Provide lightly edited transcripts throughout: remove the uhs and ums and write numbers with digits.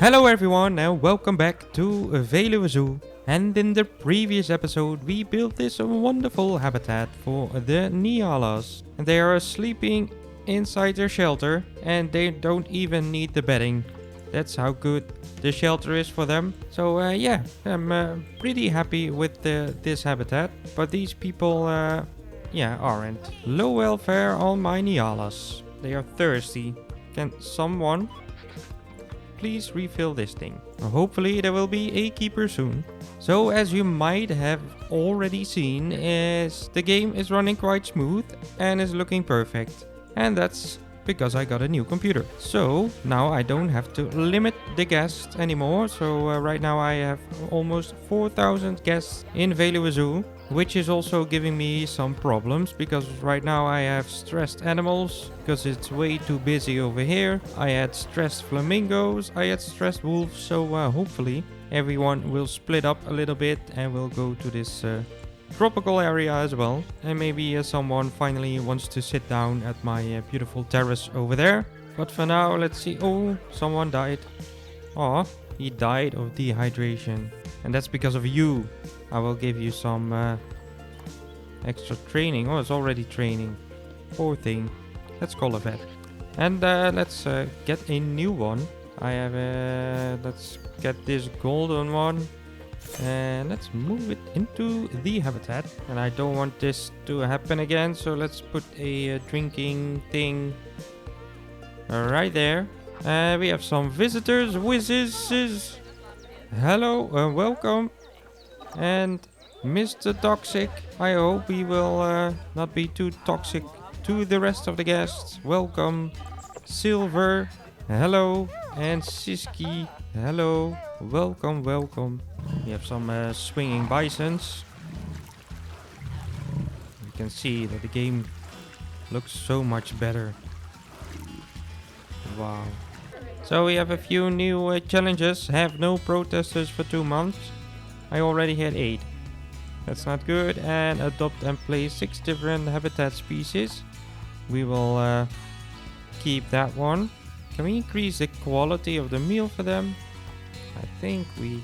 Hello everyone and welcome back to Veluwe. And in the previous episode we built this wonderful habitat for the Nialas. And they are sleeping inside their shelter and they don't even need the bedding. That's how good the shelter is for them. So yeah, I'm pretty happy with this habitat. But these people aren't. Low welfare on my Nialas. They are thirsty. Can someone please refill this thing? Hopefully there will be a keeper soon. So as you might have already seen, is the game is running quite smooth and is looking perfect. And that's because I got a new computer. So now I don't have to limit the guests anymore. So right now I have almost 4,000 guests in Veluwe, which is also giving me some problems because right now I have stressed animals because it's way too busy over here. I had stressed flamingos, I had stressed wolves, so hopefully everyone will split up a little bit and will go to this tropical area as well. And maybe someone finally wants to sit down at my beautiful terrace over there. But for now, let's see. Oh, someone died. Oh, he died of dehydration. And that's because of you. I will give you some extra training. Oh, it's already training. Poor thing. Let's call a vet. And let's get a new one. I have let's get this golden one. And let's move it into the habitat. And I don't want this to happen again. So let's put a drinking thing right there. We have some visitors. Whizzes. Hello, welcome. And Mr. Toxic, I hope we will not be too toxic to the rest of the guests. Welcome. Silver, hello. And Siski, hello. Welcome. We have some swinging bisons. You can see that the game looks so much better. Wow. So we have a few new challenges. Have no protesters for 2 months. I already had 8. That's not good. And adopt and place 6 different habitat species. We will keep that one. Can we increase the quality of the meal for them? I think we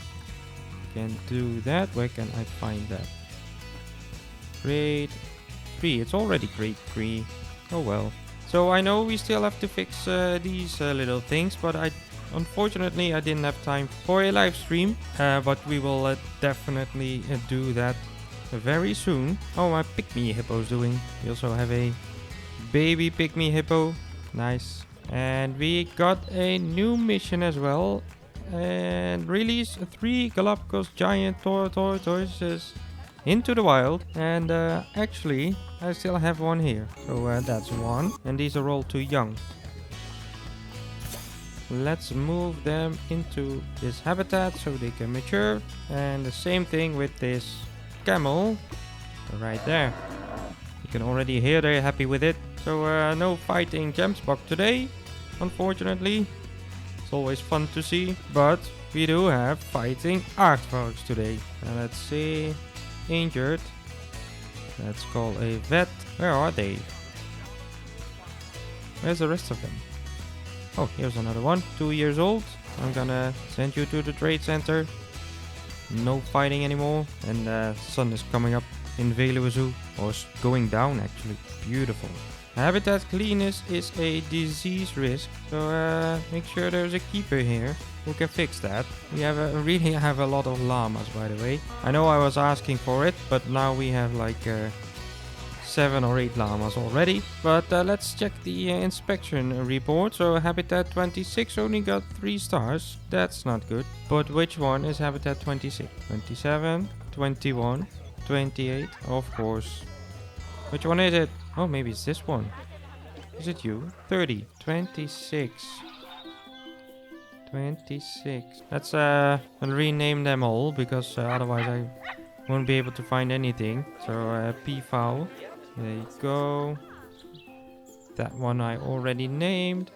can do that. Where can I find that? Grade 3. It's already grade 3. Oh well. So I know we still have to fix these little things, but unfortunately I didn't have time for a live stream. But we will definitely do that very soon. Oh, my pygmy hippo's doing. We also have a baby pygmy hippo. Nice. And we got a new mission as well. And release 3 Galapagos giant tortoises into the wild. And actually I still have one here. So that's one. And these are all too young. Let's move them into this habitat so they can mature. And the same thing with this camel right there. You can already hear they're happy with it. So no fighting Gemsbok today, unfortunately. It's always fun to see, but we do have fighting aardvarks today. And let's see, injured. Let's call a vet. Where are they? Where's the rest of them? Oh, here's another one, 2 years old. I'm gonna send you to the trade center. No fighting anymore. And the sun is coming up in Veluwe, or going down actually. Beautiful. Habitat cleanness is a disease risk, so make sure there's a keeper here who can fix that. We really have a lot of llamas, by the way. I know I was asking for it, but now we have like 7 or 8 llamas already. But let's check the inspection report. So Habitat 26 only got 3 stars. That's not good. But which one is Habitat 26? 27, 21, 28, of course. Which one is it? Oh, maybe it's this one. Is it you? 30, 26. 26. Let's rename them all because otherwise I won't be able to find anything. So P-fowl. There you go. That one I already named.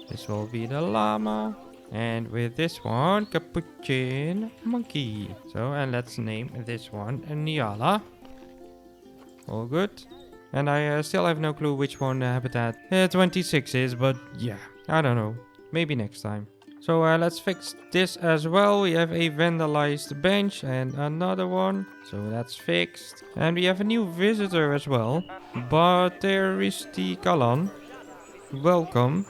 This will be the llama. And with this one, capuchin monkey. So, and let's name this one a Niala. All good. And I still have no clue which one Habitat 26 is, but yeah, I don't know. Maybe next time. So let's fix this as well. We have a vandalized bench and another one. So that's fixed. And we have a new visitor as well. But there is the Kalan. Welcome.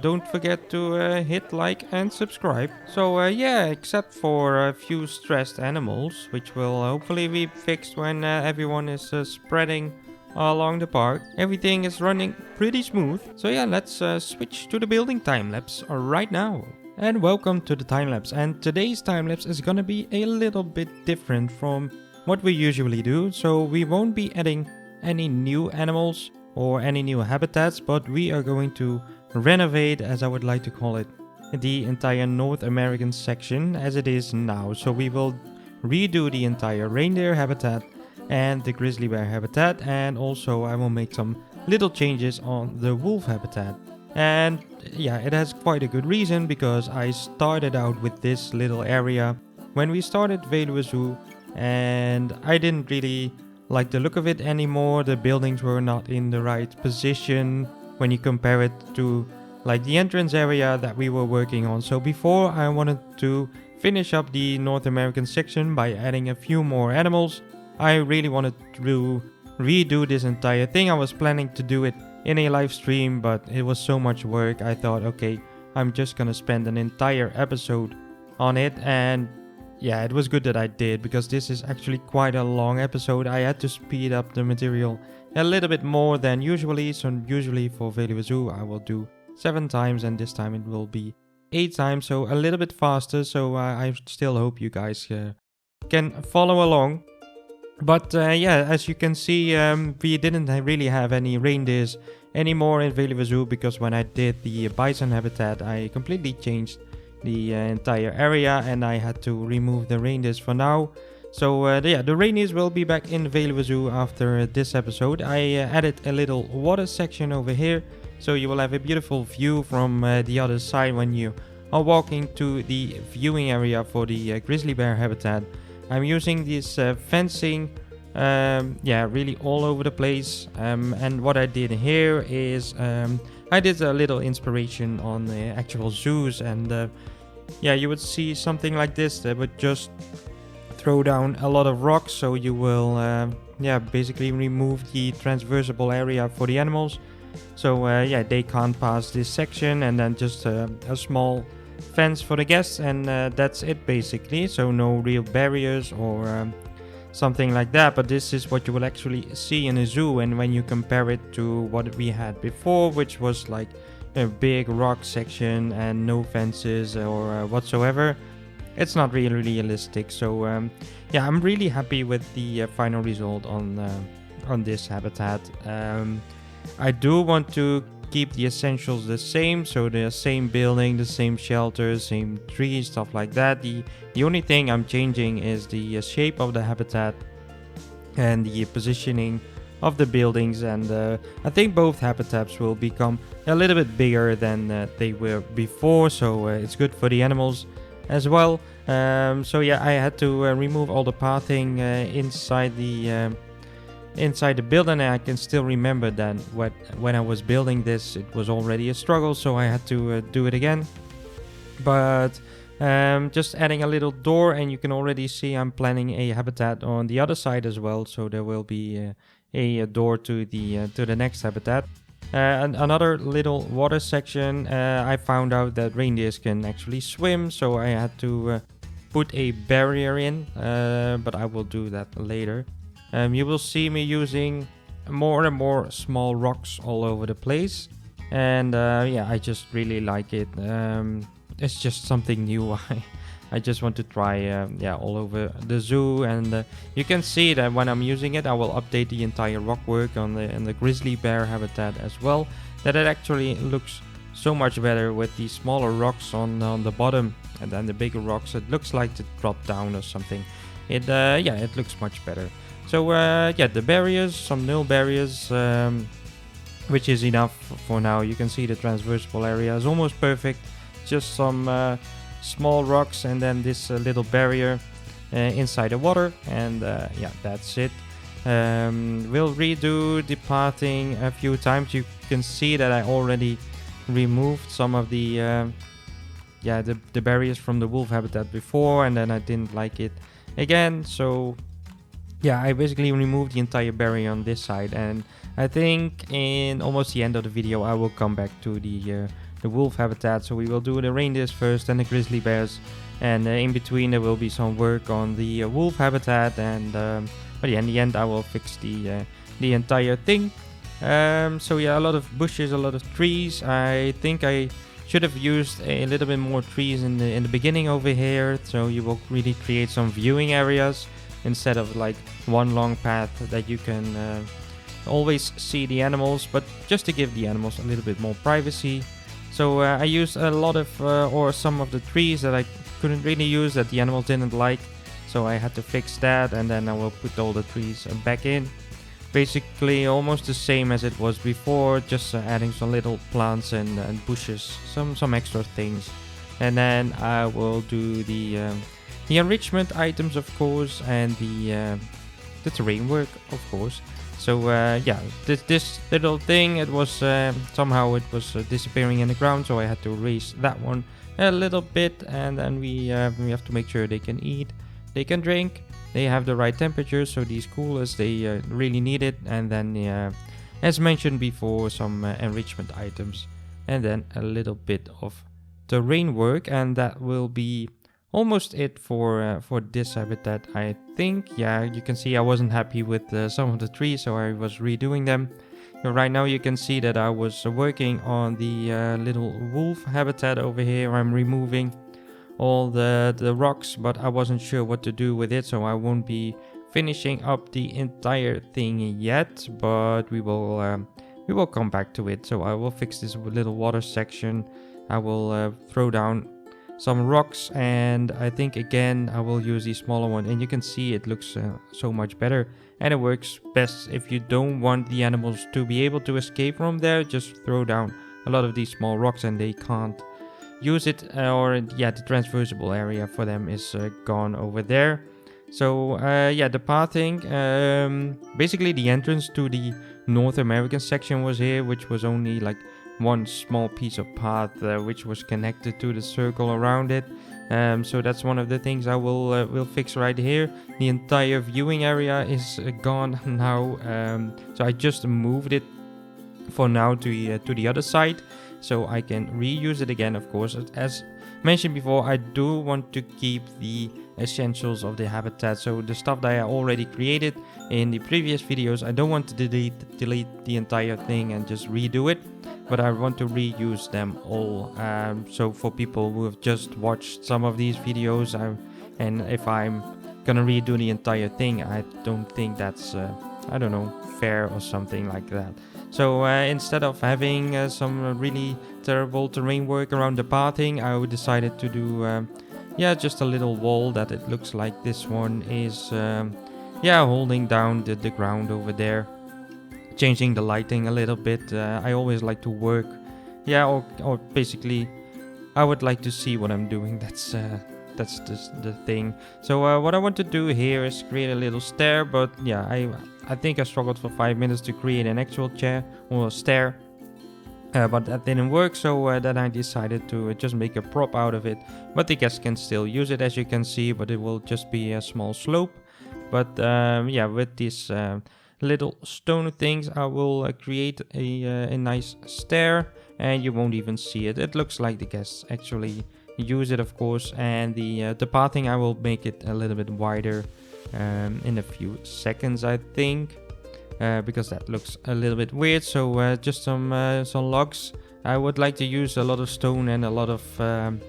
Don't forget to hit like and subscribe. So yeah, except for a few stressed animals, which will hopefully be fixed when everyone is spreading along the park. Everything is running pretty smooth. So yeah, let's switch to the building time-lapse right now. And welcome to the time-lapse. And today's time-lapse is gonna be a little bit different from what we usually do. So we won't be adding any new animals or any new habitats, but we are going to renovate, as I would like to call it, the entire North American section as it is now. So we will redo the entire reindeer habitat and the grizzly bear habitat, and also I will make some little changes on the wolf habitat. And yeah, it has quite a good reason, because I started out with this little area when we started Veluwe Zoo, and I didn't really like the look of it anymore. The buildings were not in the right position when you compare it to like the entrance area that we were working on. So before, I wanted to finish up the North American section by adding a few more animals. I really wanted to redo this entire thing. I was planning to do it in a live stream, but it was so much work. I thought, okay, I'm just gonna spend an entire episode on it. And yeah, it was good that I did, because this is actually quite a long episode. I had to speed up the material a little bit more than usually. So usually for Veluwe Zoo I will do 7 times, and this time it will be 8 times, so a little bit faster. So I still hope you guys can follow along. But yeah, as you can see, we didn't really have any reindeers anymore in Veluwe Zoo, because when I did the bison habitat, I completely changed the entire area, and I had to remove the reindeers for now. So yeah, the reindeers will be back in Veluwe Zoo after this episode. I added a little water section over here, so you will have a beautiful view from the other side when you are walking to the viewing area for the grizzly bear habitat. I'm using this fencing, yeah, really all over the place. And what I did here is I did a little inspiration on the actual zoos, and yeah, you would see something like this. That would just throw down a lot of rocks, so you will yeah, basically remove the transversable area for the animals. So yeah, they can't pass this section, and then just a small fence for the guests, and that's it basically. So no real barriers or something like that, but this is what you will actually see in a zoo. And when you compare it to what we had before, which was like a big rock section and no fences or whatsoever, it's not really realistic. So yeah, I'm really happy with the final result on this habitat. I do want to keep the essentials the same, so the same building, the same shelter, same trees, stuff like that. The only thing I'm changing is the shape of the habitat and the positioning of the buildings, and I think both habitats will become a little bit bigger than they were before, so it's good for the animals as well. So yeah, I had to remove all the pathing inside the building, and I can still remember that when I was building this, it was already a struggle, so I had to do it again. But just adding a little door, and you can already see I'm planning a habitat on the other side as well, so there will be a door to the next habitat. And another little water section. I found out that reindeers can actually swim, so I had to put a barrier in, but I will do that later. You will see me using more and more small rocks all over the place, and yeah, I just really like it. It's just something new. I just want to try yeah, all over the zoo, and you can see that when I'm using it, I will update the entire rock work on the grizzly bear habitat as well, that it actually looks so much better with the smaller rocks on the bottom, and then the bigger rocks, it looks like it dropped down or something. It yeah, it looks much better. So yeah, the barriers, some null barriers, which is enough for now. You can see the transversable area is almost perfect. Just some small rocks, and then this little barrier inside the water, and yeah, that's it. We'll redo the pathing a few times. You can see that I already removed some of the yeah, the barriers from the wolf habitat before, and then I didn't like it again. So yeah, I basically removed the entire barrier on this side, and I think in almost the end of the video I will come back to the wolf habitat. So we will do the reindeers first, and the grizzly bears, and in between there will be some work on the wolf habitat, and but yeah, in the end I will fix the entire thing. So yeah, a lot of bushes, a lot of trees. I think I should have used a little bit more trees in the beginning over here, so you will really create some viewing areas instead of like one long path that you can always see the animals, but just to give the animals a little bit more privacy. So I used a lot of or some of the trees that I couldn't really use, that the animals didn't like, so I had to fix that, and then I will put all the trees back in. Basically almost the same as it was before, just adding some little plants and bushes, some extra things. And then I will do the enrichment items, of course, and the terrain work, of course. So yeah, this little thing, it was somehow it was disappearing in the ground, so I had to raise that one a little bit, and then we have to make sure they can eat, they can drink, they have the right temperature, so these coolers, they really need it. And then as mentioned before, some enrichment items, and then a little bit of terrain work, and that will be almost it for this habitat, I think. Yeah, you can see I wasn't happy with some of the trees, so I was redoing them. Right now you can see that I was working on the little wolf habitat over here. I'm removing all the rocks, but I wasn't sure what to do with it, so I won't be finishing up the entire thing yet, but we will come back to it. So I will fix this little water section. I will throw down some rocks, and I think again I will use the smaller one, and you can see it looks so much better, and it works best if you don't want the animals to be able to escape from there. Just throw down a lot of these small rocks and they can't use it, or yeah, the transversable area for them is gone over there. So yeah, the pathing, basically the entrance to the North American section was here, which was only like one small piece of path which was connected to the circle around it. So that's one of the things I will fix right here. The entire viewing area is gone now, so I just moved it for now to the other side, so I can reuse it again. Of course, as mentioned before, I do want to keep the essentials of the habitat, so the stuff that I already created in the previous videos, I don't want to delete the entire thing and just redo it, but I want to reuse them all. So for people who have just watched some of these videos, and if I'm gonna redo the entire thing, I don't think that's I don't know, fair or something like that. So instead of having some really terrible terrain work around the pathing, I decided to do yeah, just a little wall that it looks like this one is yeah, holding down the ground over there. Changing the lighting a little bit. I always like to work, yeah, or basically I would like to see what I'm doing. That's just the thing. So what I want to do here is create a little stair, but yeah, I think I struggled for 5 minutes to create an actual chair or a stair, but that didn't work, so then I decided to just make a prop out of it, but the guests can still use it, as you can see, but it will just be a small slope. But yeah, with these little stone things, I will create a nice stair, and you won't even see it. It looks like the guests actually use it, of course. And the pathing, I will make it a little bit wider in a few seconds, I think, because that looks a little bit weird. So just some logs. I would like to use a lot of stone and a lot of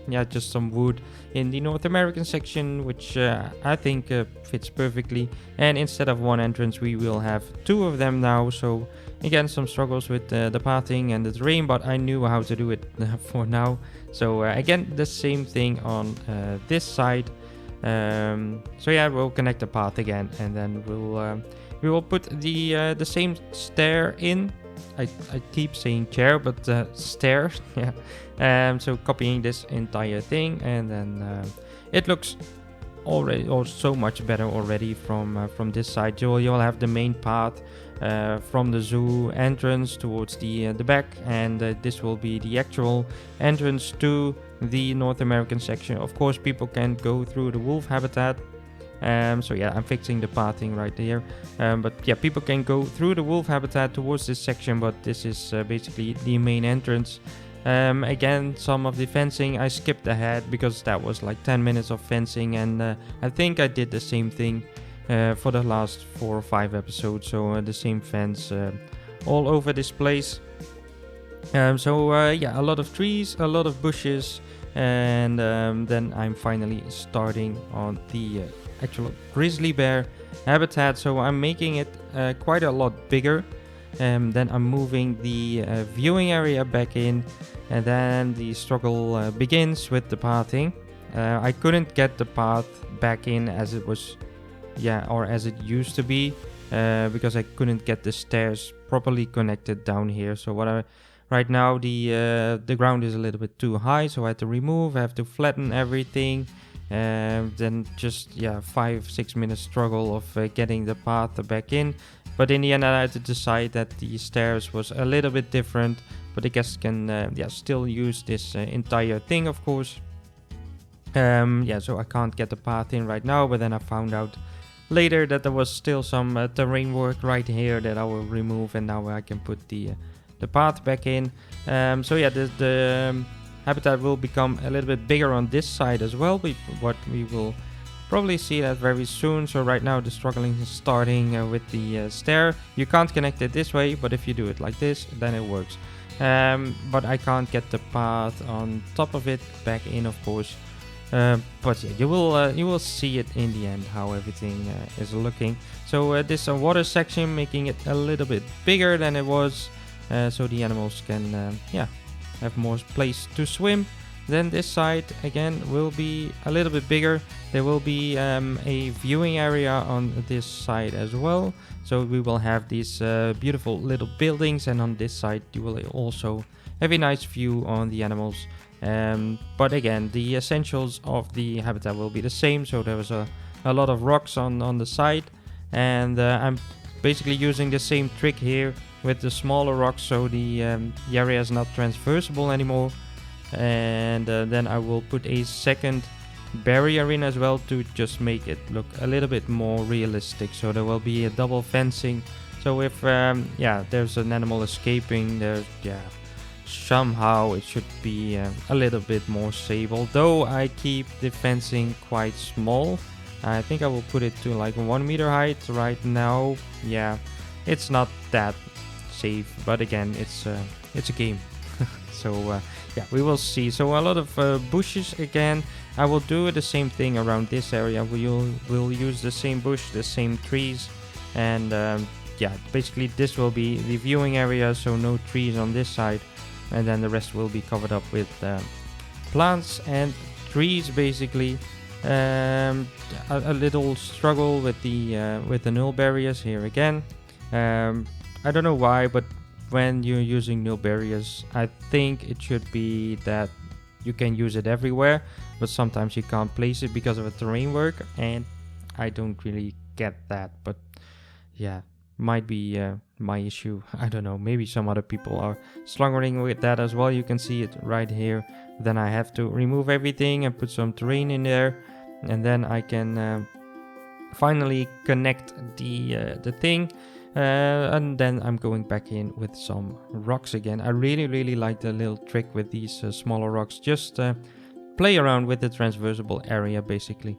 yeah, just some wood in the North American section, which I think fits perfectly. And instead of one entrance, we will have two of them now. So again, some struggles with the pathing and the terrain, but I knew how to do it for now. So again, the same thing on this side. So yeah, we'll connect the path again, and then we will put the same stair in. I keep saying chair, but stair. Yeah. So copying this entire thing, and then it looks already so much better already from this side. You'll have the main path from the zoo entrance towards the back, and this will be the actual entrance to the North American section. Of course, people can go through the wolf habitat. So yeah, I'm fixing the pathing right there. But yeah, people can go through the wolf habitat towards this section, but this is basically the main entrance. Again, some of the fencing I skipped ahead because that was like 10 minutes of fencing, and I think I did the same thing for the last 4 or 5 episodes. So the same fence all over this place. Yeah, a lot of trees, a lot of bushes, and then I'm finally starting on the actual grizzly bear habitat. So I'm making it quite a lot bigger. Then I'm moving the viewing area back in, and then the struggle begins with the pathing. I couldn't get the path back in as it was, or as it used to be, because I couldn't get the stairs properly connected down here. So right now the ground is a little bit too high, so I had to remove. I have to flatten everything. Then just 5-6 minute struggle of getting the path back in. But in the end, I had to decide that the stairs was a little bit different, but the guests can still use this entire thing, of course. So I can't get the path in right now, but then I found out later that there was still some terrain work right here that I will remove, and now I can put the path back in. The habitat will become a little bit bigger on this side as well, but we will probably see that very soon. So right now the struggling is starting with the stair. You can't connect it this way, but if you do it like this, then it works. But I can't get the path on top of it back in, of course. But yeah, you will see it in the end how everything is looking. So this water section, making it a little bit bigger than it was, so the animals can have more place to swim. Then this side again will be a little bit bigger. There will be a viewing area on this side as well. So we will have these beautiful little buildings, and on this side you will also have a nice view on the animals. But again, the essentials of the habitat will be the same. So there was a lot of rocks on the side, and I'm basically using the same trick here with the smaller rocks, so the area is not transversable anymore. And then I will put a second barrier in as well to just make it look a little bit more realistic. So there will be a double fencing, so if there's an animal escaping there, somehow it should be a little bit more safe. Although I keep the fencing quite small, I think I will put it to like 1 meter height right now. It's not that safe, but again, it's a game. So we will see. So a lot of bushes again. I will do the same thing around this area. We'll use the same bush, the same trees, and basically this will be the viewing area, so no trees on this side, and then the rest will be covered up with plants and trees basically. A little struggle with the null barriers here again. I don't know why, but when you're using null barriers, I think it should be that you can use it everywhere, but sometimes you can't place it because of a terrain work, and I don't really get that. But might be my issue. I don't know, maybe some other people are struggling with that as well. You can see it right here. Then I have to remove everything and put some terrain in there, and then I can finally connect the thing. And then I'm going back in with some rocks again. I really like the little trick with these smaller rocks. Just play around with the transversable area basically.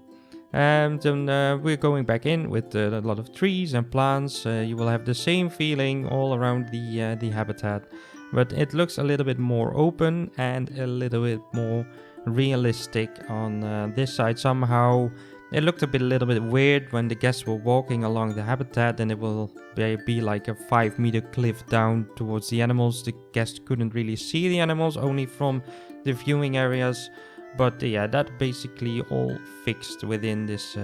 And then we're going back in with a lot of trees and plants. You will have the same feeling all around the habitat, but it looks a little bit more open and a little bit more realistic on this side. Somehow it looked a little bit weird when the guests were walking along the habitat, and it will be like a 5 meter cliff down towards the animals. The guests couldn't really see the animals, only from the viewing areas. But that basically all fixed within this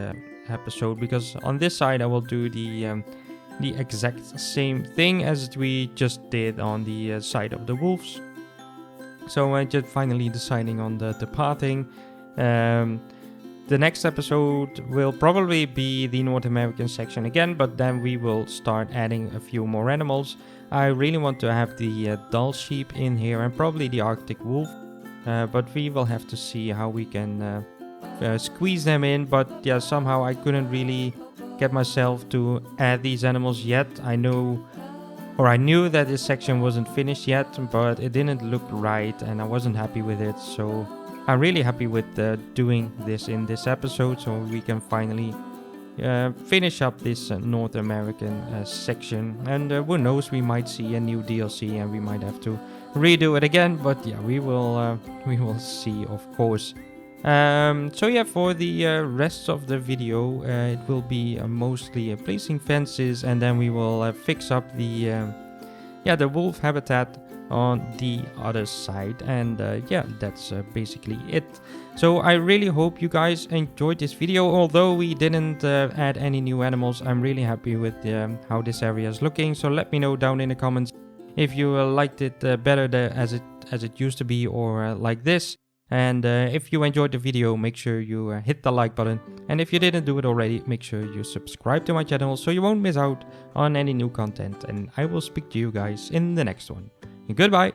episode, because on this side I will do the exact same thing as we just did on the side of the wolves. So I just finally deciding on the pathing. The next episode will probably be the North American section again, but then we will start adding a few more animals. I really want to have the Dall sheep in here, and probably the Arctic wolf. but we will have to see how we can squeeze them in. But yeah, somehow I couldn't really get myself to add these animals yet. I knew that this section wasn't finished yet, but it didn't look right and I wasn't happy with it. So I'm really happy with doing this in this episode, so we can finally finish up this North American section. And who knows, we might see a new DLC and we might have to redo it again. But yeah, we will see, of course. So yeah, for the rest of the video, it will be mostly placing fences, and then we will fix up the wolf habitat on the other side. And yeah, that's basically it. So I really hope you guys enjoyed this video. Although we didn't add any new animals, I'm really happy with how this area is looking. So let me know down in the comments if you liked it better as it used to be, or like this. And if you enjoyed the video, make sure you hit the like button. And if you didn't do it already, make sure you subscribe to my channel so you won't miss out on any new content. And I will speak to you guys in the next one. Goodbye!